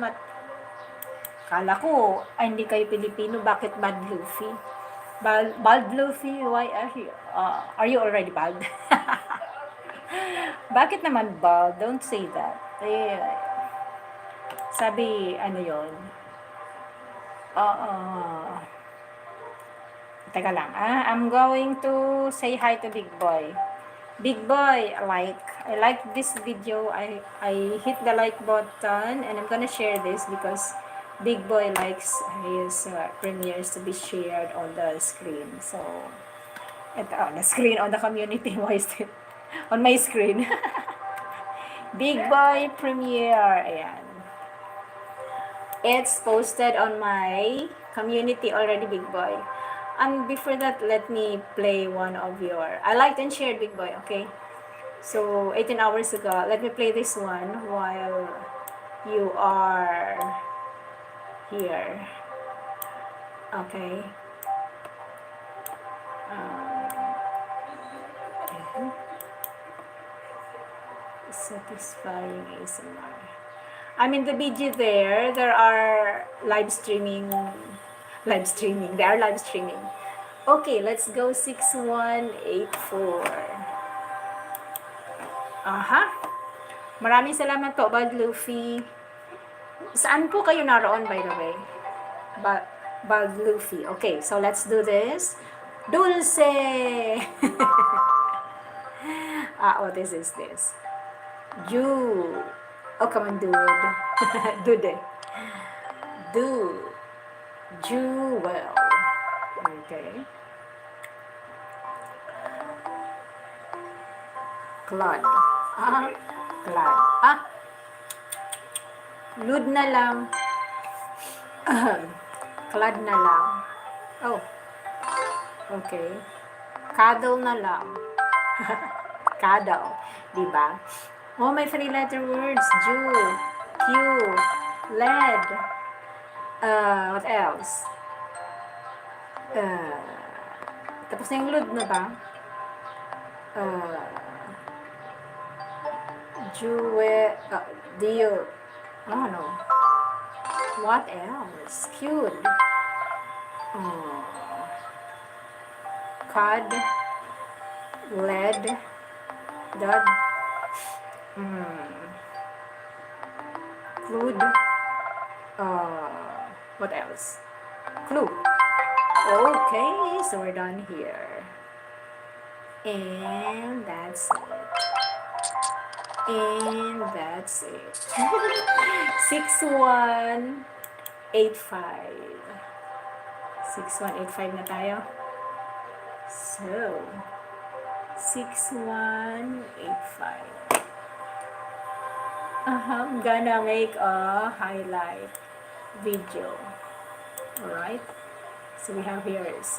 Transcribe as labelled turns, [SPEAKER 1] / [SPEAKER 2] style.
[SPEAKER 1] salamat. Kala ko, ay, hindi kayo Pilipino. Bakit bald Luffy? Bald Luffy, why are you already bald? Bakit naman bald? Don't say that. Eh, sabi, ano yon? Teka lang, I'm going to say hi to Big Boy. Big Boy, I like this video. I hit the like button, and I'm gonna share this because Big Boy likes his premieres to be shared on the screen. So, ito, on the screen, on the community, why is it? On my screen. Big Boy premiere, ayan. It's posted on my community already, Big Boy. And before that, let me play one of your... I liked and shared, Big Boy, okay? So, 18 hours ago, let me play this one while you are here. Okay. Satisfying ASMR. I'm in the video there. There are live streaming. They are live streaming. Okay, let's go 6184. Aha. Maraming salamat po, Bald Luffy. Saan po kayo naroon, by the way? Bald Luffy. Okay, so let's do this. Dulce! What is this? You. Oh, come on, dude. Dude. Do. Jewel. Okay. Claude. Claude. Lud na lang. Claude na lang. Oh. Okay. Cuddle na lang. Cuddle. Diba? Oh, my 3-letter words. Ju. Q. Led. What else? Tapos na yung lud na ba? Jewel. Dio. Oh, no. What else? Cute. Cod. Led. Dud. Clued. What else? Clue. Okay, so we're done here. And that's it. And that's it. 6185. 6185 na tayo. So, 6185. I'm gonna make a highlight video. Alright? So we have here 6